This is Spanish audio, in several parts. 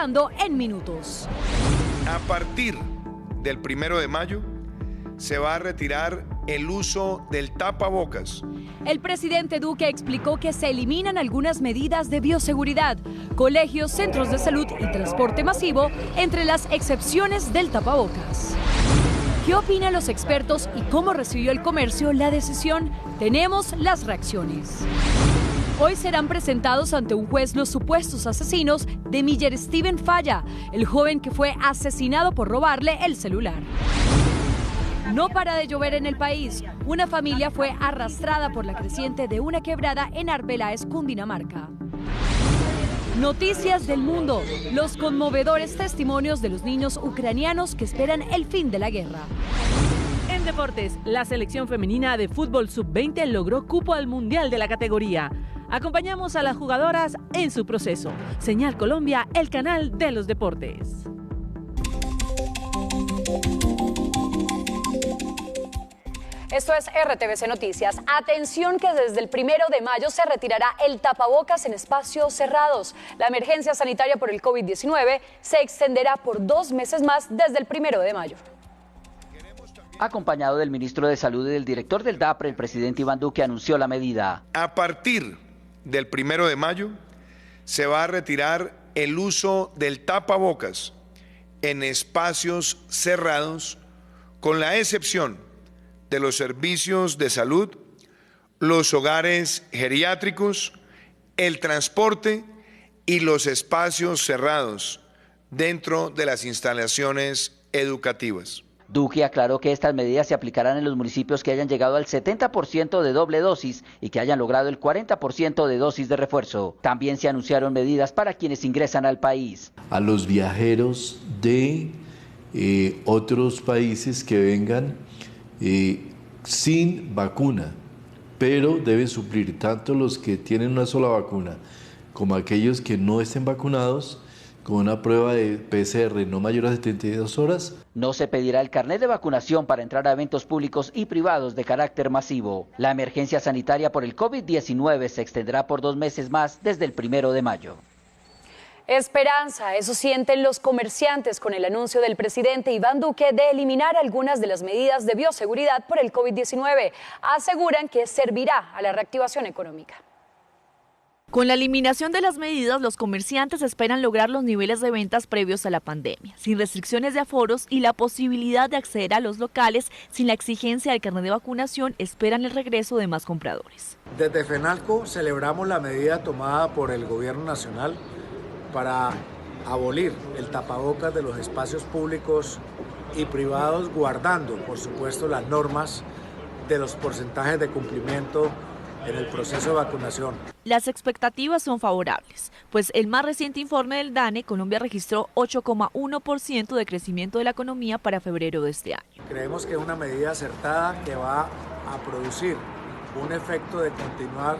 En minutos. A partir del 1 de mayo se va a retirar el uso del tapabocas. El presidente Duque explicó que se eliminan algunas medidas de bioseguridad, colegios, centros de salud y transporte masivo entre las excepciones del tapabocas. ¿Qué opinan los expertos y cómo recibió el comercio la decisión? Tenemos las reacciones. Hoy serán presentados ante un juez los supuestos asesinos de Miller Steven Falla, el joven que fue asesinado por robarle el celular. No para de llover en el país. Una familia fue arrastrada por la creciente de una quebrada en Arbeláez, Cundinamarca. Noticias del mundo. Los conmovedores testimonios de los niños ucranianos que esperan el fin de la guerra. En deportes, la selección femenina de fútbol sub-20 logró cupo al Mundial de la categoría. Acompañamos a las jugadoras en su proceso. Señal Colombia, el canal de los deportes. Esto es RTVC Noticias. Atención que desde el 1 de mayo se retirará el tapabocas en espacios cerrados. La emergencia sanitaria por el COVID-19 se extenderá por 2 meses más desde el 1 de mayo. Acompañado del ministro de Salud y del director del DAPRE, el presidente Iván Duque anunció la medida. A partir del 1 de mayo se va a retirar el uso del tapabocas en espacios cerrados, con la excepción de los servicios de salud, los hogares geriátricos, el transporte y los espacios cerrados dentro de las instalaciones educativas. Duque aclaró que estas medidas se aplicarán en los municipios que hayan llegado al 70% de doble dosis y que hayan logrado el 40% de dosis de refuerzo. También se anunciaron medidas para quienes ingresan al país. A los viajeros de otros países que vengan sin vacuna, pero deben suplir tanto los que tienen una sola vacuna como aquellos que no estén vacunados con una prueba de PCR no mayor a 72 horas. No se pedirá el carnet de vacunación para entrar a eventos públicos y privados de carácter masivo. La emergencia sanitaria por el COVID-19 se extenderá por 2 meses más desde el 1 de mayo. Esperanza, eso sienten los comerciantes con el anuncio del presidente Iván Duque de eliminar algunas de las medidas de bioseguridad por el COVID-19. Aseguran que servirá a la reactivación económica. Con la eliminación de las medidas, los comerciantes esperan lograr los niveles de ventas previos a la pandemia, sin restricciones de aforos y la posibilidad de acceder a los locales sin la exigencia del carnet de vacunación. Esperan el regreso de más compradores. Desde FENALCO celebramos la medida tomada por el Gobierno Nacional para abolir el tapabocas de los espacios públicos y privados, guardando, por supuesto, las normas de los porcentajes de cumplimiento en el proceso de vacunación. Las expectativas son favorables, pues el más reciente informe del DANE, Colombia registró 8,1% de crecimiento de la economía para febrero de este año. Creemos que es una medida acertada que va a producir un efecto de continuar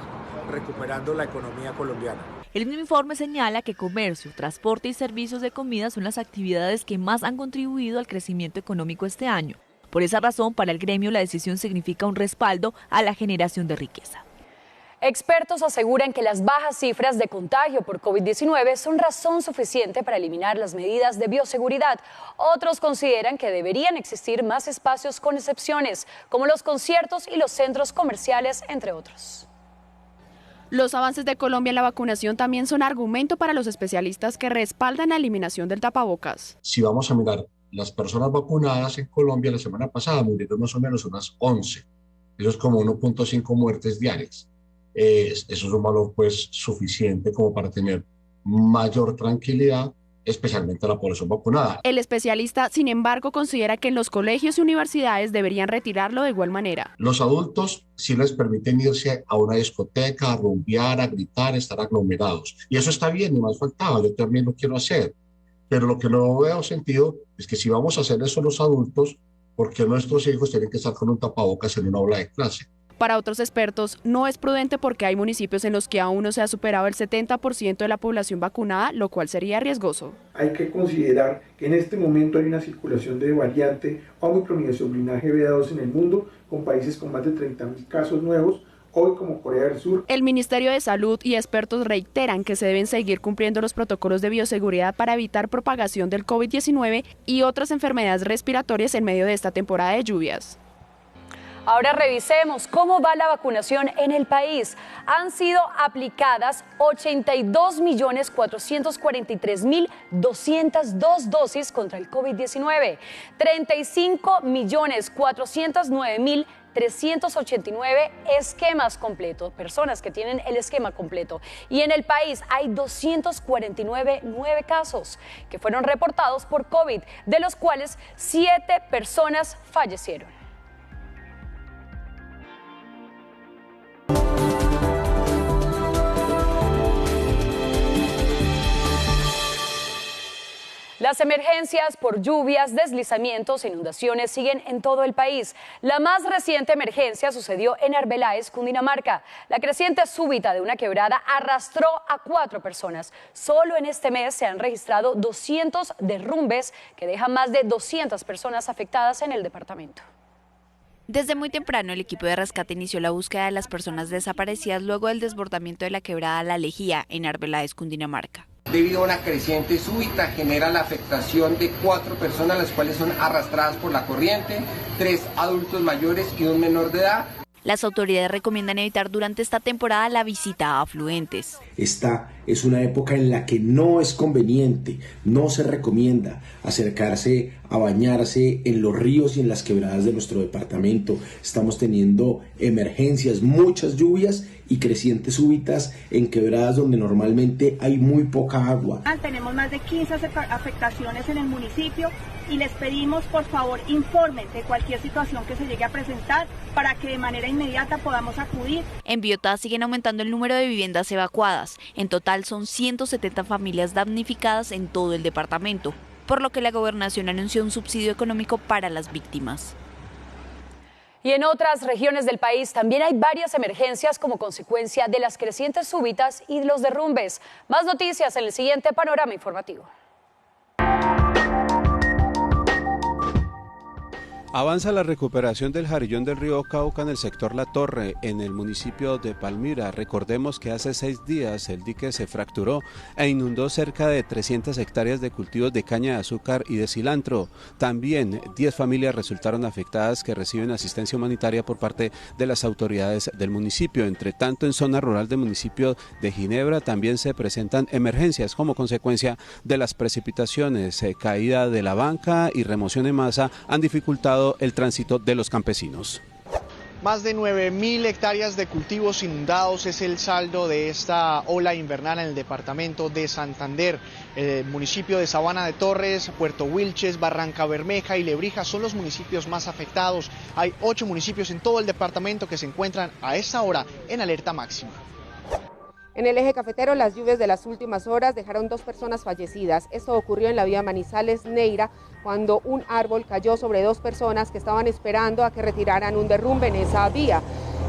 recuperando la economía colombiana. El mismo informe señala que comercio, transporte y servicios de comida son las actividades que más han contribuido al crecimiento económico este año. Por esa razón, para el gremio la decisión significa un respaldo a la generación de riqueza. Expertos aseguran que las bajas cifras de contagio por COVID-19 son razón suficiente para eliminar las medidas de bioseguridad. Otros consideran que deberían existir más espacios con excepciones, como los conciertos y los centros comerciales, entre otros. Los avances de Colombia en la vacunación también son argumento para los especialistas que respaldan la eliminación del tapabocas. Si vamos a mirar las personas vacunadas en Colombia, la semana pasada murieron más o menos unas 11. Eso es como 1.5 muertes diarias. Eso es un valor pues suficiente como para tener mayor tranquilidad, especialmente a la población vacunada. El especialista, sin embargo, considera que en los colegios y universidades deberían retirarlo de igual manera. Los adultos sí les permiten irse a una discoteca, a rumbear, a gritar, a estar aglomerados. Y eso está bien, ni más faltaba, yo también lo quiero hacer. Pero lo que no veo sentido es que si vamos a hacer eso los adultos, ¿por qué nuestros hijos tienen que estar con un tapabocas en una aula de clase? Para otros expertos, no es prudente porque hay municipios en los que aún no se ha superado el 70% de la población vacunada, lo cual sería riesgoso. Hay que considerar que en este momento hay una circulación de variante Omicron y de sublinaje BA2 en el mundo, con países con más de 30.000 casos nuevos, hoy como Corea del Sur. El Ministerio de Salud y expertos reiteran que se deben seguir cumpliendo los protocolos de bioseguridad para evitar propagación del COVID-19 y otras enfermedades respiratorias en medio de esta temporada de lluvias. Ahora revisemos cómo va la vacunación en el país. Han sido aplicadas 82.443.202 dosis contra el COVID-19, 35.409.389 esquemas completos, personas que tienen el esquema completo. Y en el país hay 249 casos que fueron reportados por COVID, de los cuales 7 personas fallecieron. Las emergencias por lluvias, deslizamientos e inundaciones siguen en todo el país. La más reciente emergencia sucedió en Arbeláez, Cundinamarca. La creciente súbita de una quebrada arrastró a 4 personas. Solo en este mes se han registrado 200 derrumbes que dejan más de 200 personas afectadas en el departamento. Desde muy temprano, el equipo de rescate inició la búsqueda de las personas desaparecidas luego del desbordamiento de la quebrada La Lejía en Arbeláez, Cundinamarca. Debido a una creciente súbita genera la afectación de 4 personas, las cuales son arrastradas por la corriente, 3 adultos mayores y un menor de edad. Las autoridades recomiendan evitar durante esta temporada la visita a afluentes. Esta es una época en la que no es conveniente, no se recomienda acercarse a bañarse en los ríos y en las quebradas de nuestro departamento. Estamos teniendo emergencias, muchas lluvias y crecientes súbitas en quebradas donde normalmente hay muy poca agua. Tenemos más de 15 afectaciones en el municipio y les pedimos por favor informen de cualquier situación que se llegue a presentar para que de manera inmediata podamos acudir. En Biotá siguen aumentando el número de viviendas evacuadas. En total son 170 familias damnificadas en todo el departamento, por lo que la gobernación anunció un subsidio económico para las víctimas. Y en otras regiones del país también hay varias emergencias como consecuencia de las crecientes súbitas y los derrumbes. Más noticias en el siguiente panorama informativo. Avanza la recuperación del jarillón del río Cauca en el sector La Torre, en el municipio de Palmira. Recordemos que hace 6 días el dique se fracturó e inundó cerca de 300 hectáreas de cultivos de caña de azúcar y de cilantro. También 10 familias resultaron afectadas que reciben asistencia humanitaria por parte de las autoridades del municipio. Entre tanto, en zona rural del municipio de Ginebra también se presentan emergencias como consecuencia de las precipitaciones. Caída de la banca y remoción en masa han dificultado el tránsito de los campesinos. Más de 9.000 hectáreas de cultivos inundados es el saldo de esta ola invernal en el departamento de Santander. El municipio de Sabana de Torres, Puerto Wilches, Barranca Bermeja y Lebrija son los municipios más afectados. Hay 8 municipios en todo el departamento que se encuentran a esta hora en alerta máxima. En el eje cafetero, las lluvias de las últimas horas dejaron 2 personas fallecidas. Esto ocurrió en la vía Manizales-Neira, cuando un árbol cayó sobre 2 personas que estaban esperando a que retiraran un derrumbe en esa vía.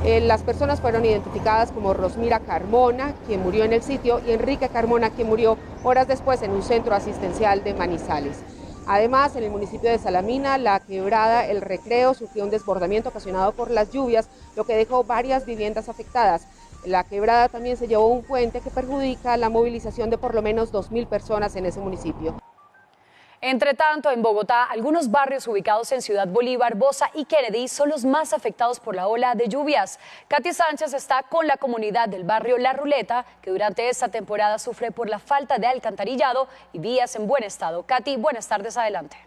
Las personas fueron identificadas como Rosmira Carmona, quien murió en el sitio, y Enrique Carmona, quien murió horas después en un centro asistencial de Manizales. Además, en el municipio de Salamina, la quebrada El Recreo sufrió un desbordamiento ocasionado por las lluvias, lo que dejó varias viviendas afectadas. La quebrada también se llevó un puente que perjudica la movilización de por lo menos 2.000 personas en ese municipio. Entre tanto, en Bogotá, algunos barrios ubicados en Ciudad Bolívar, Bosa y Kennedy son los más afectados por la ola de lluvias. Katy Sánchez está con la comunidad del barrio La Ruleta, que durante esta temporada sufre por la falta de alcantarillado y vías en buen estado. Katy, buenas tardes, adelante.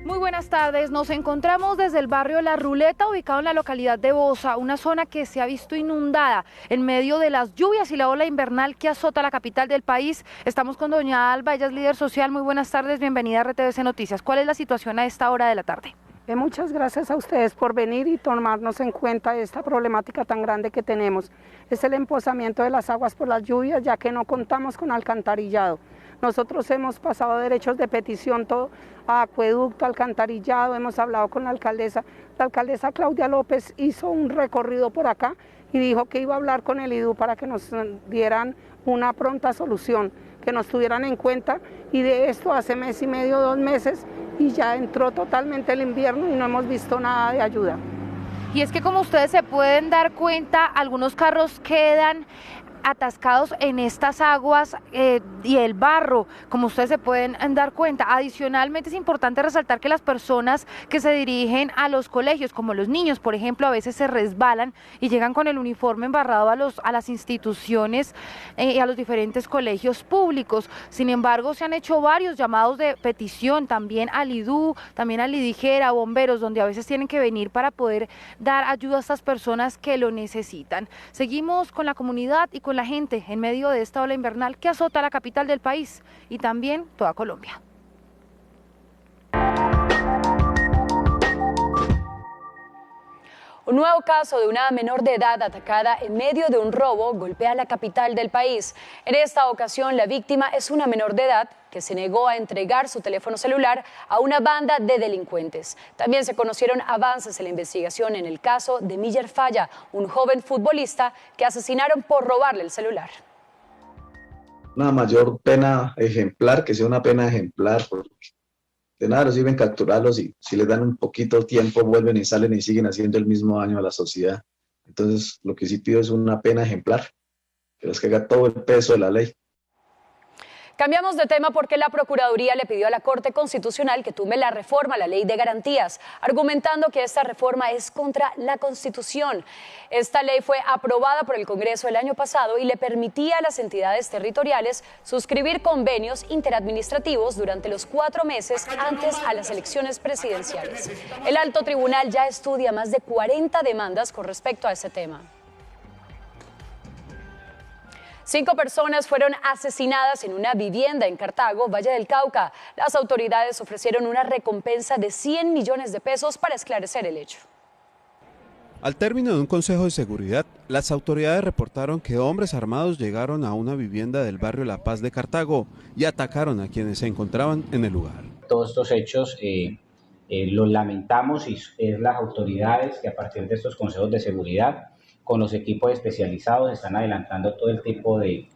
Muy buenas tardes, nos encontramos desde el barrio La Ruleta, ubicado en la localidad de Bosa, una zona que se ha visto inundada en medio de las lluvias y la ola invernal que azota la capital del país. Estamos con doña Alba, ella es líder social. Muy buenas tardes, bienvenida a RTVC Noticias. ¿Cuál es la situación a esta hora de la tarde? Muchas gracias a ustedes por venir y tomarnos en cuenta esta problemática tan grande que tenemos. Es el emposamiento de las aguas por las lluvias, ya que no contamos con alcantarillado. Nosotros hemos pasado derechos de petición, todo a acueducto, alcantarillado, hemos hablado con la alcaldesa. La alcaldesa Claudia López hizo un recorrido por acá y dijo que iba a hablar con el IDU para que nos dieran una pronta solución, que nos tuvieran en cuenta, y de esto hace 1 mes y medio, 2 meses, y ya entró totalmente el invierno y no hemos visto nada de ayuda. Y es que como ustedes se pueden dar cuenta, algunos carros quedan atascados en estas aguas y el barro, como ustedes se pueden dar cuenta. Adicionalmente es importante resaltar que las personas que se dirigen a los colegios, como los niños, por ejemplo, a veces se resbalan y llegan con el uniforme embarrado a las instituciones y a los diferentes colegios públicos. Sin embargo, se han hecho varios llamados de petición también al IDU, también al IDIGERA, bomberos, donde a veces tienen que venir para poder dar ayuda a estas personas que lo necesitan. Seguimos con la comunidad y con la gente en medio de esta ola invernal que azota la capital del país y también toda Colombia. Un nuevo caso de una menor de edad atacada en medio de un robo golpea la capital del país. En esta ocasión, la víctima es una menor de edad que se negó a entregar su teléfono celular a una banda de delincuentes. También se conocieron avances en la investigación en el caso de Miller Falla, un joven futbolista que asesinaron por robarle el celular. Una mayor pena ejemplar, que sea una pena ejemplar, porque de nada sirven capturarlos y si les dan un poquito tiempo vuelven y salen y siguen haciendo el mismo daño a la sociedad. Entonces lo que sí pido es una pena ejemplar, que les caiga todo el peso de la ley. Cambiamos de tema porque la Procuraduría le pidió a la Corte Constitucional que tumbe la reforma a la Ley de Garantías, argumentando que esta reforma es contra la Constitución. Esta ley fue aprobada por el Congreso el año pasado y le permitía a las entidades territoriales suscribir convenios interadministrativos durante los 4 meses antes a las elecciones presidenciales. El Alto Tribunal ya estudia más de 40 demandas con respecto a ese tema. 5 personas fueron asesinadas en una vivienda en Cartago, Valle del Cauca. Las autoridades ofrecieron una recompensa de 100 millones de pesos para esclarecer el hecho. Al término de un consejo de seguridad, las autoridades reportaron que hombres armados llegaron a una vivienda del barrio La Paz de Cartago y atacaron a quienes se encontraban en el lugar. Todos estos hechos los lamentamos y es las autoridades que a partir de estos consejos de seguridad con los equipos especializados están adelantando todo el tipo de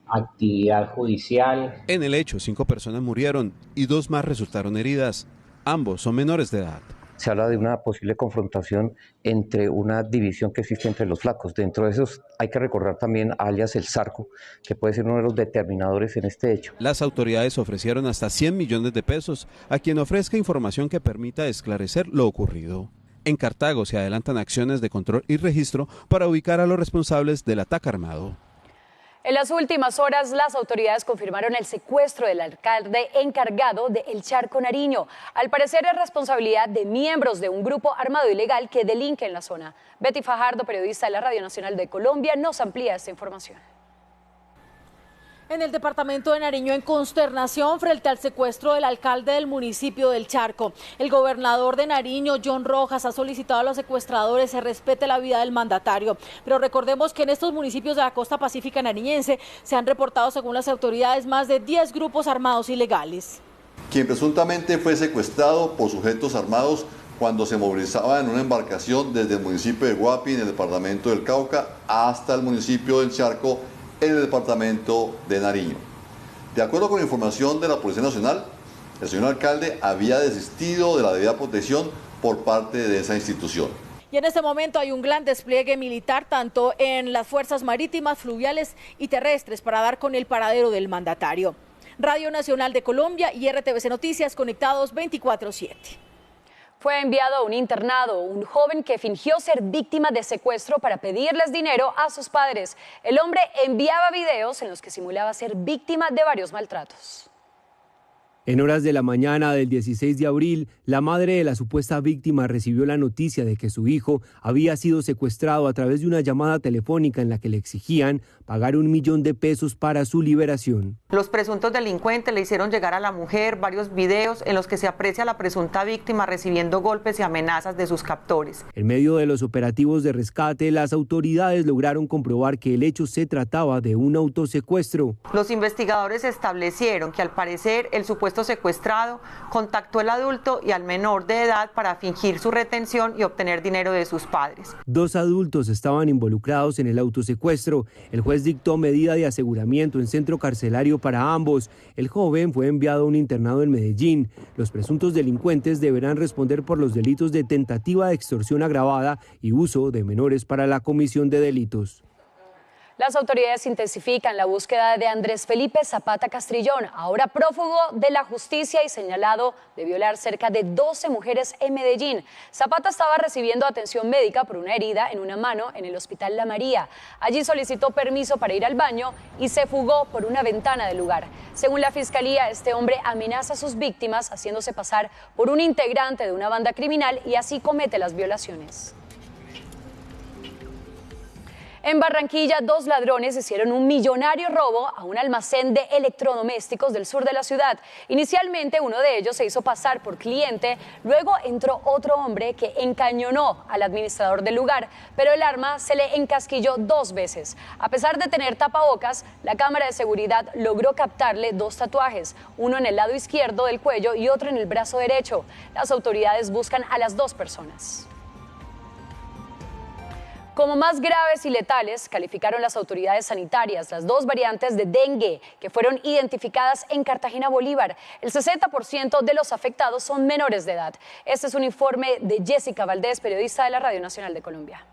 actividad judicial. En el hecho, 5 personas murieron y 2 más resultaron heridas. Ambos son menores de edad. Se habla de una posible confrontación entre una división que existe entre los flacos. Dentro de esos hay que recordar también a alias El Zarco, que puede ser uno de los determinadores en este hecho. Las autoridades ofrecieron hasta 100 millones de pesos a quien ofrezca información que permita esclarecer lo ocurrido. En Cartago se adelantan acciones de control y registro para ubicar a los responsables del ataque armado. En las últimas horas, las autoridades confirmaron el secuestro del alcalde encargado de El Charco, Nariño. Al parecer es responsabilidad de miembros de un grupo armado ilegal que delinque en la zona. Betty Fajardo, periodista de la Radio Nacional de Colombia, nos amplía esta información. En el departamento de Nariño, en consternación frente al secuestro del alcalde del municipio del Charco. El gobernador de Nariño, John Rojas, ha solicitado a los secuestradores se respete la vida del mandatario. Pero recordemos que en estos municipios de la costa pacífica nariñense se han reportado, según las autoridades, más de 10 grupos armados ilegales. Quien presuntamente fue secuestrado por sujetos armados cuando se movilizaba en una embarcación desde el municipio de Guapi, en el departamento del Cauca, hasta el municipio del Charco, en el departamento de Nariño. De acuerdo con información de la Policía Nacional, el señor alcalde había desistido de la debida protección por parte de esa institución. Y en este momento hay un gran despliegue militar tanto en las fuerzas marítimas, fluviales y terrestres para dar con el paradero del mandatario. Radio Nacional de Colombia y RTVC Noticias conectados 24/7. Fue enviado a un internado un joven que fingió ser víctima de secuestro para pedirles dinero a sus padres. El hombre enviaba videos en los que simulaba ser víctima de varios maltratos. En horas de la mañana del 16 de abril, la madre de la supuesta víctima recibió la noticia de que su hijo había sido secuestrado a través de una llamada telefónica en la que le exigían pagar $1 millón para su liberación. Los presuntos delincuentes le hicieron llegar a la mujer varios videos en los que se aprecia a la presunta víctima recibiendo golpes y amenazas de sus captores. En medio de los operativos de rescate, las autoridades lograron comprobar que el hecho se trataba de un autosecuestro. Los investigadores establecieron que al parecer el supuesto supuesto secuestrado contactó al adulto y al menor de edad para fingir su retención y obtener dinero de sus padres. 2 adultos estaban involucrados en el autosecuestro. El juez dictó medida de aseguramiento en centro carcelario para ambos. El joven fue enviado a un internado en Medellín. Los presuntos delincuentes deberán responder por los delitos de tentativa de extorsión agravada y uso de menores para la comisión de delitos. Las autoridades intensifican la búsqueda de Andrés Felipe Zapata Castrillón, ahora prófugo de la justicia y señalado de violar cerca de 12 mujeres en Medellín. Zapata estaba recibiendo atención médica por una herida en una mano en el Hospital La María. Allí solicitó permiso para ir al baño y se fugó por una ventana del lugar. Según la fiscalía, este hombre amenaza a sus víctimas haciéndose pasar por un integrante de una banda criminal y así comete las violaciones. En Barranquilla, 2 ladrones hicieron un millonario robo a un almacén de electrodomésticos del sur de la ciudad. Inicialmente, uno de ellos se hizo pasar por cliente, luego entró otro hombre que encañonó al administrador del lugar, pero el arma se le encasquilló 2 veces. A pesar de tener tapabocas, la cámara de seguridad logró captarle 2 tatuajes, uno en el lado izquierdo del cuello y otro en el brazo derecho. Las autoridades buscan a las 2 personas. Como más graves y letales, calificaron las autoridades sanitarias las 2 variantes de dengue que fueron identificadas en Cartagena, Bolívar. El 60% de los afectados son menores de edad. Este es un informe de Jessica Valdés, periodista de la Radio Nacional de Colombia.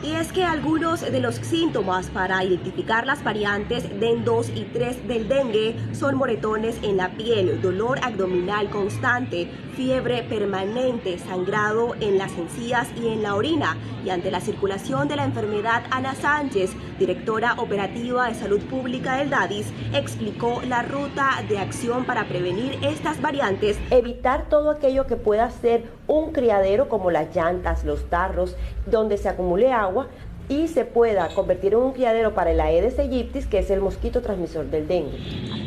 Y es que algunos de los síntomas para identificar las variantes DEN 2 y 3 del dengue son moretones en la piel, dolor abdominal constante, fiebre permanente, sangrado en las encías y en la orina. Y ante la circulación de la enfermedad, Ana Sánchez, directora operativa de Salud Pública del DADIS, explicó la ruta de acción para prevenir estas variantes. Evitar todo aquello que pueda ser un criadero como las llantas, los tarros, donde se acumule agua y se pueda convertir en un criadero para el Aedes aegypti, que es el mosquito transmisor del dengue.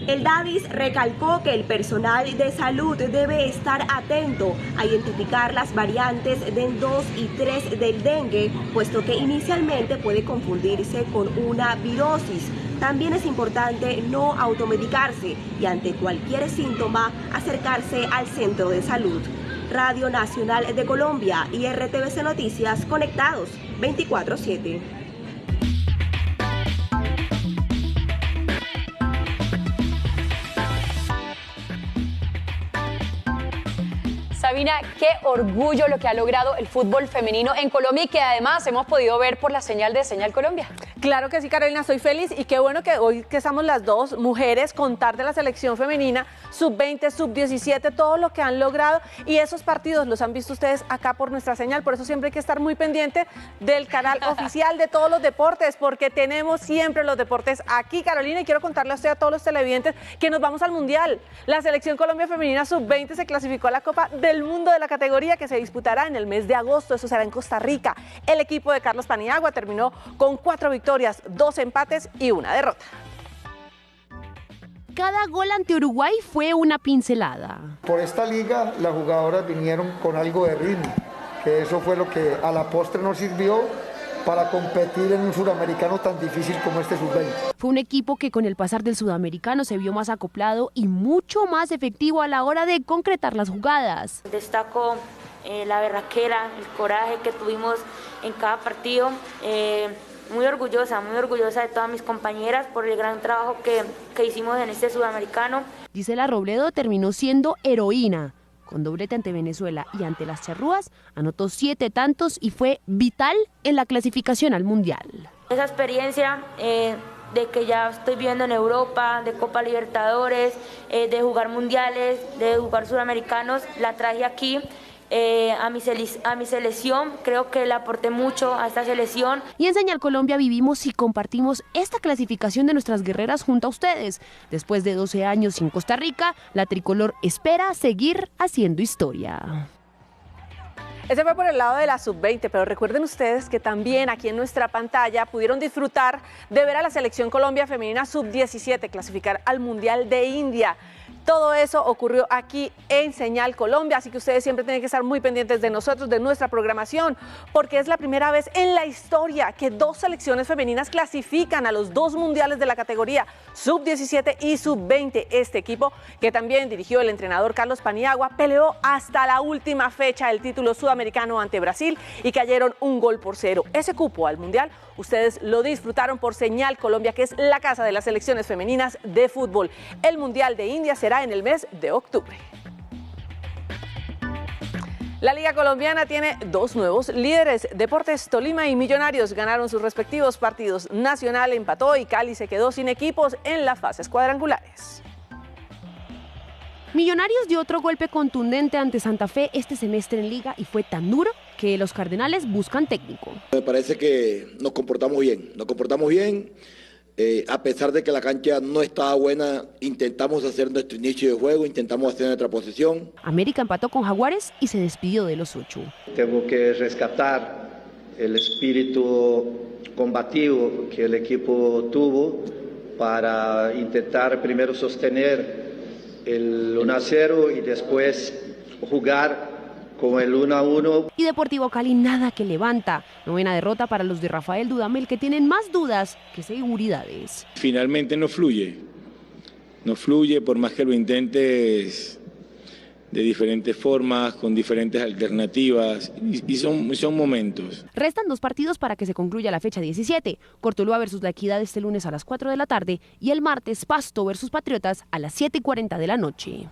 El DADIS recalcó que el personal de salud debe estar atento a identificar las variantes DEN 2 y 3 del dengue, puesto que inicialmente puede confundirse con una virosis. También es importante no automedicarse y ante cualquier síntoma acercarse al centro de salud. Radio Nacional de Colombia y RTVC Noticias, conectados 24/7. Sabina, qué orgullo lo que ha logrado el fútbol femenino en Colombia y que además hemos podido ver por la señal de Señal Colombia. Claro que sí, Carolina, estoy feliz y qué bueno que hoy que estamos las 2 mujeres contar de la selección femenina, sub-20, sub-17, todo lo que han logrado y esos partidos los han visto ustedes acá por nuestra señal, por eso siempre hay que estar muy pendiente del canal oficial de todos los deportes, porque tenemos siempre los deportes aquí, Carolina, y quiero contarle a usted, a todos los televidentes, que nos vamos al Mundial. La selección Colombia femenina sub-20 se clasificó a la Copa del Mundo de la categoría que se disputará en el mes de agosto, eso será en Costa Rica. El equipo de Carlos Paniagua terminó con 4 victorias, 2 empates y 1 derrota. Cada gol ante Uruguay fue una pincelada. Por esta liga las jugadoras vinieron con algo de ritmo, que eso fue lo que a la postre nos sirvió para competir en un suramericano tan difícil como este sub-20. Fue un equipo que con el pasar del sudamericano se vio más acoplado y mucho más efectivo a la hora de concretar las jugadas. Destaco la berraquera, el coraje que tuvimos en cada partido. Muy orgullosa de todas mis compañeras por el gran trabajo que hicimos en este sudamericano. Gisela Robledo terminó siendo heroína. Con doblete ante Venezuela y ante las charrúas, anotó 7 tantos y fue vital en la clasificación al Mundial. Esa experiencia de que ya estoy viviendo en Europa, de Copa Libertadores, de jugar mundiales, de jugar suramericanos, la traje aquí. A mi selección, creo que le aporté mucho a esta selección. Y en Señal Colombia vivimos y compartimos esta clasificación de nuestras guerreras junto a ustedes. Después de 12 años sin Costa Rica, la tricolor espera seguir haciendo historia. Ese fue por el lado de la sub-20, pero recuerden ustedes que también aquí en nuestra pantalla pudieron disfrutar de ver a la selección Colombia femenina sub-17 clasificar al Mundial de India. Todo eso ocurrió aquí en Señal Colombia, así que ustedes siempre tienen que estar muy pendientes de nosotros, de nuestra programación, porque es la primera vez en la historia que 2 selecciones femeninas clasifican a los 2 mundiales de la categoría sub-17 y sub-20. Este equipo, que también dirigió el entrenador Carlos Paniagua, peleó hasta la última fecha el título sudamericano ante Brasil y cayeron 1-0. Ese cupo al mundial, ustedes lo disfrutaron por Señal Colombia, que es la casa de las selecciones femeninas de fútbol. El Mundial de India será en el mes de octubre. La Liga Colombiana tiene 2 nuevos líderes. Deportes Tolima y Millonarios ganaron sus respectivos partidos. Nacional empató y Cali se quedó sin equipos en las fases cuadrangulares. Millonarios dio otro golpe contundente ante Santa Fe este semestre en Liga y fue tan duro que los Cardenales buscan técnico. Me parece que nos comportamos bien. A pesar de que la cancha no estaba buena, intentamos hacer nuestro inicio de juego, intentamos hacer nuestra posesión. América empató con Jaguares y se despidió de los 8. Tengo que rescatar el espíritu combativo que el equipo tuvo para intentar primero sostener el 1-0 y después jugar con el 1-1. Y Deportivo Cali nada que levanta. 9ª derrota para los de Rafael Dudamel, que tienen más dudas que seguridades. Finalmente no fluye por más que lo intentes de diferentes formas, con diferentes alternativas, y son momentos. Restan 2 partidos para que se concluya la fecha 17. Cortuluá versus La Equidad este lunes a las 4 de la tarde y el martes Pasto versus Patriotas a las 7:40 de la noche.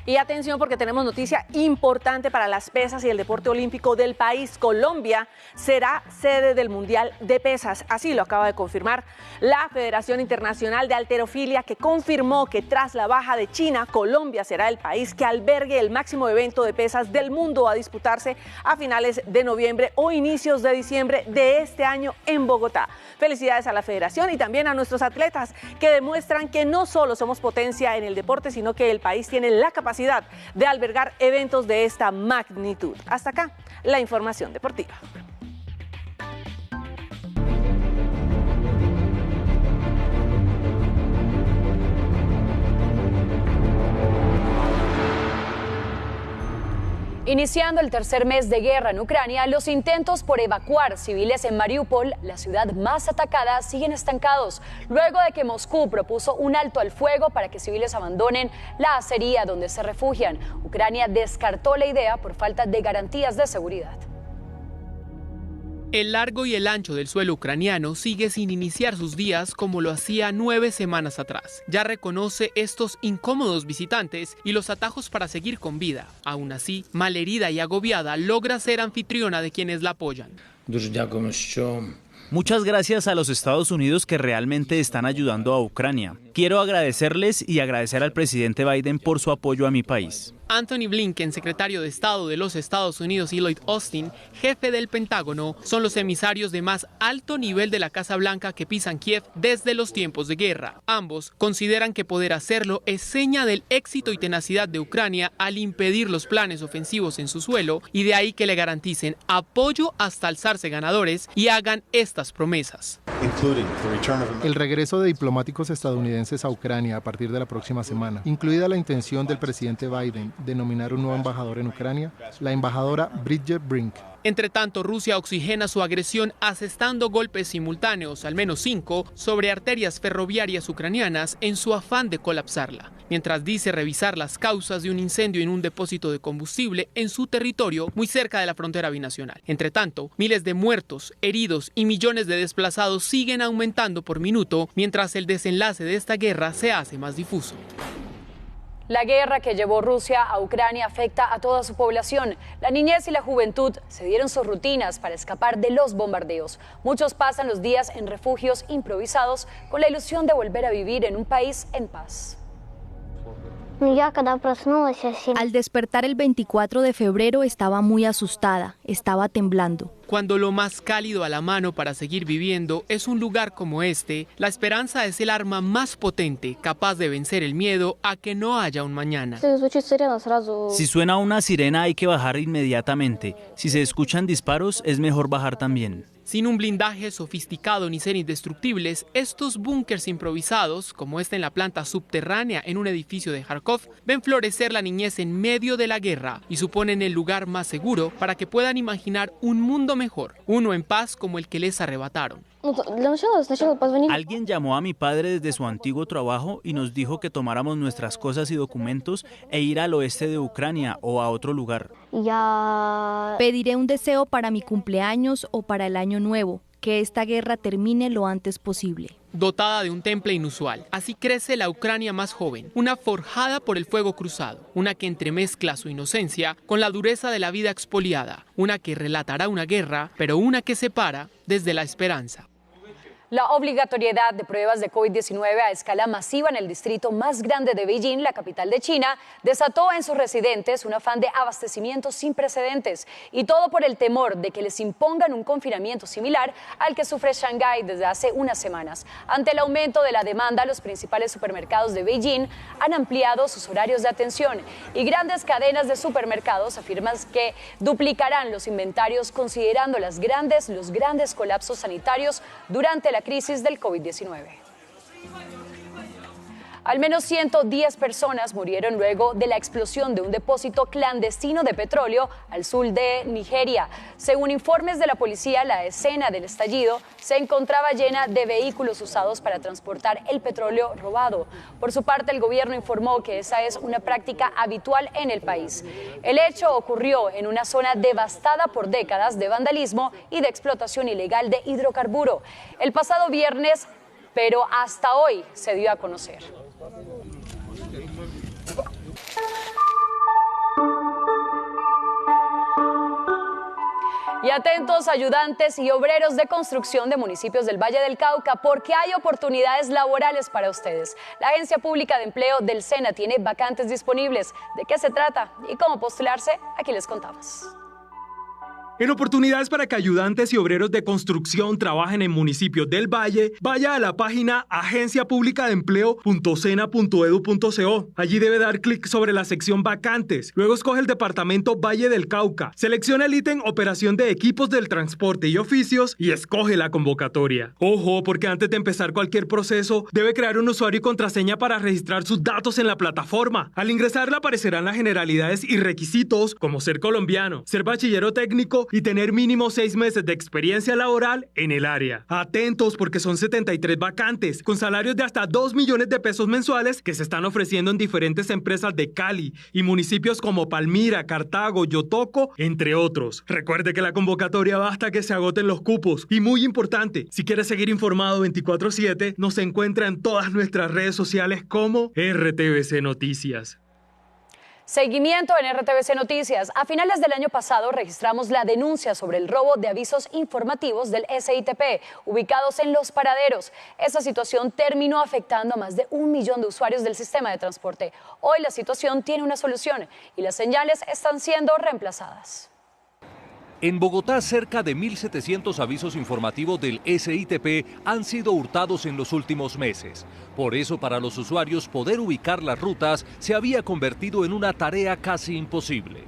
Y atención, porque tenemos noticia importante para las pesas y el deporte olímpico del país. Colombia será sede del Mundial de Pesas. Así lo acaba de confirmar la Federación Internacional de Halterofilia, que confirmó que tras la baja de China, Colombia será el país que albergue el máximo evento de pesas del mundo a disputarse a finales de noviembre o inicios de diciembre de este año en Bogotá. Felicidades a la Federación y también a nuestros atletas, que demuestran que no solo somos potencia en el deporte, sino que el país tiene la capacidad de albergar eventos de esta magnitud. Hasta acá la información deportiva. Iniciando el tercer mes de guerra en Ucrania, los intentos por evacuar civiles en Mariupol, la ciudad más atacada, siguen estancados, luego de que Moscú propuso un alto al fuego para que civiles abandonen la acería donde se refugian. Ucrania descartó la idea por falta de garantías de seguridad. El largo y el ancho del suelo ucraniano sigue sin iniciar sus días como lo hacía 9 semanas atrás. Ya reconoce estos incómodos visitantes y los atajos para seguir con vida. Aún así, malherida y agobiada, logra ser anfitriona de quienes la apoyan. Muchas gracias a los Estados Unidos que realmente están ayudando a Ucrania. Quiero agradecerles y agradecer al presidente Biden por su apoyo a mi país. Anthony Blinken, secretario de Estado de los Estados Unidos, y Lloyd Austin, jefe del Pentágono, son los emisarios de más alto nivel de la Casa Blanca que pisan Kiev desde los tiempos de guerra. Ambos consideran que poder hacerlo es seña del éxito y tenacidad de Ucrania al impedir los planes ofensivos en su suelo, y de ahí que le garanticen apoyo hasta alzarse ganadores y hagan estas promesas. El regreso de diplomáticos estadounidenses a Ucrania a partir de la próxima semana, incluida la intención del presidente Biden de nominar un nuevo embajador en Ucrania, la embajadora Bridget Brink. Entre tanto, Rusia oxigena su agresión asestando golpes simultáneos, al menos 5, sobre arterias ferroviarias ucranianas en su afán de colapsarla, mientras dice revisar las causas de un incendio en un depósito de combustible en su territorio muy cerca de la frontera binacional. Entre tanto, miles de muertos, heridos y millones de desplazados siguen aumentando por minuto, mientras el desenlace de esta guerra se hace más difuso. La guerra que llevó Rusia a Ucrania afecta a toda su población. La niñez y la juventud cedieron sus rutinas para escapar de los bombardeos. Muchos pasan los días en refugios improvisados con la ilusión de volver a vivir en un país en paz. Al despertar el 24 de febrero estaba muy asustada, estaba temblando. Cuando lo más cálido a la mano para seguir viviendo es un lugar como este, la esperanza es el arma más potente, capaz de vencer el miedo a que no haya un mañana. Si suena una sirena hay que bajar inmediatamente. Si se escuchan disparos es mejor bajar también. Sin un blindaje sofisticado ni ser indestructibles, estos búnkers improvisados, como este en la planta subterránea en un edificio de Kharkov, ven florecer la niñez en medio de la guerra y suponen el lugar más seguro para que puedan imaginar un mundo mejor, uno en paz como el que les arrebataron. Alguien llamó a mi padre desde su antiguo trabajo y nos dijo que tomáramos nuestras cosas y documentos e ir al oeste de Ucrania o a otro lugar. Pediré un deseo para mi cumpleaños o para el año nuevo, que esta guerra termine lo antes posible. Dotada de un temple inusual, así crece la Ucrania más joven, una forjada por el fuego cruzado, una que entremezcla su inocencia con la dureza de la vida expoliada, una que relatará una guerra, pero una que separa desde la esperanza. La obligatoriedad de pruebas de COVID-19 a escala masiva en el distrito más grande de Beijing, la capital de China, desató en sus residentes un afán de abastecimiento sin precedentes, y todo por el temor de que les impongan un confinamiento similar al que sufre Shanghái desde hace unas semanas. Ante el aumento de la demanda, los principales supermercados de Beijing han ampliado sus horarios de atención, y grandes cadenas de supermercados afirman que duplicarán los inventarios considerando los grandes colapsos sanitarios durante la crisis del COVID-19. Al menos 110 personas murieron luego de la explosión de un depósito clandestino de petróleo al sur de Nigeria. Según informes de la policía, la escena del estallido se encontraba llena de vehículos usados para transportar el petróleo robado. Por su parte, el gobierno informó que esa es una práctica habitual en el país. El hecho ocurrió en una zona devastada por décadas de vandalismo y de explotación ilegal de hidrocarburo. El pasado viernes, pero hasta hoy se dio a conocer. Y atentos ayudantes y obreros de construcción de municipios del Valle del Cauca, porque hay oportunidades laborales para ustedes. La Agencia Pública de Empleo del SENA tiene vacantes disponibles. ¿De qué se trata y cómo postularse? Aquí les contamos. En oportunidades para que ayudantes y obreros de construcción trabajen en municipios del Valle, vaya a la página agenciapublicadeempleo.sena.edu.co. Allí debe dar clic sobre la sección vacantes. Luego escoge el departamento Valle del Cauca. Selecciona el ítem operación de equipos del transporte y oficios y escoge la convocatoria. Ojo, porque antes de empezar cualquier proceso, debe crear un usuario y contraseña para registrar sus datos en la plataforma. Al ingresar le aparecerán las generalidades y requisitos como ser colombiano, ser bachillero técnico y tener mínimo 6 meses de experiencia laboral en el área. Atentos, porque son 73 vacantes, con salarios de hasta 2 millones de pesos mensuales que se están ofreciendo en diferentes empresas de Cali y municipios como Palmira, Cartago, Yotoco, entre otros. Recuerde que la convocatoria va hasta que se agoten los cupos. Y muy importante, si quiere seguir informado 24/7, nos encuentra en todas nuestras redes sociales como RTVC Noticias. Seguimiento en RTVC Noticias. A finales del año pasado registramos la denuncia sobre el robo de avisos informativos del SITP, ubicados en los paraderos. Esta situación terminó afectando a más de 1 millón de usuarios del sistema de transporte. Hoy la situación tiene una solución y las señales están siendo reemplazadas. En Bogotá, cerca de 1.700 avisos informativos del SITP han sido hurtados en los últimos meses. Por eso, para los usuarios, poder ubicar las rutas se había convertido en una tarea casi imposible.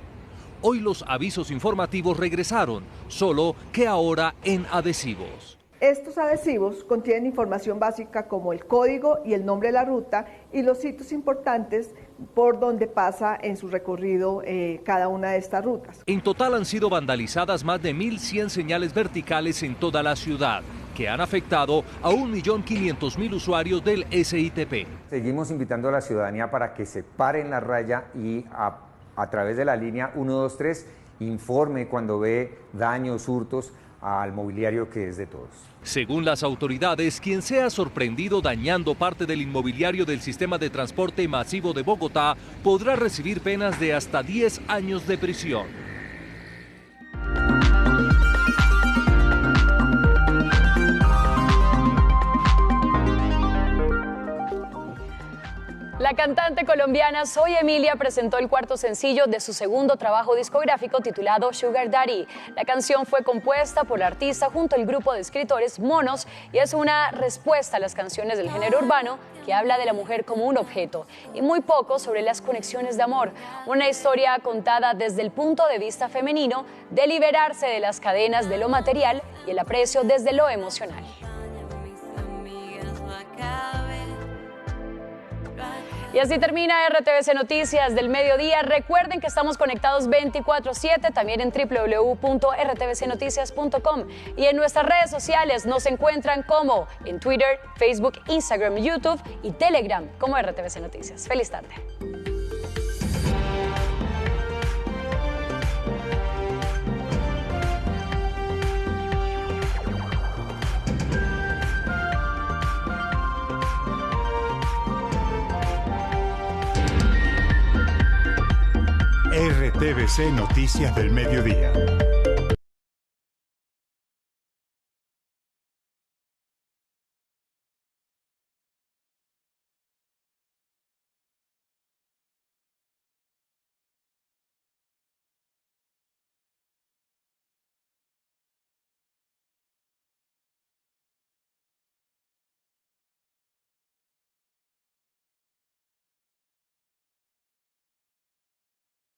Hoy los avisos informativos regresaron, solo que ahora en adhesivos. Estos adhesivos contienen información básica como el código y el nombre de la ruta y los sitios importantes por donde pasa en su recorrido cada una de estas rutas. En total han sido vandalizadas más de 1.100 señales verticales en toda la ciudad, que han afectado a 1.500.000 usuarios del SITP. Seguimos invitando a la ciudadanía para que se pare en la raya y a través de la línea 123 informe cuando ve daños, hurtos al mobiliario que es de todos. Según las autoridades, quien sea sorprendido dañando parte del inmobiliario del sistema de transporte masivo de Bogotá podrá recibir penas de hasta 10 años de prisión. La cantante colombiana Soy Emilia presentó el cuarto sencillo de su segundo trabajo discográfico titulado Sugar Daddy. La canción fue compuesta por la artista junto al grupo de escritores Monos y es una respuesta a las canciones del género urbano que habla de la mujer como un objeto y muy poco sobre las conexiones de amor. Una historia contada desde el punto de vista femenino de liberarse de las cadenas de lo material y el aprecio desde lo emocional. Y así termina RTVC Noticias del Mediodía. Recuerden que estamos conectados 24/7, también en www.rtvcnoticias.com. Y en nuestras redes sociales nos encuentran como en Twitter, Facebook, Instagram, YouTube y Telegram como RTVC Noticias. Feliz tarde. RTVC Noticias del Mediodía.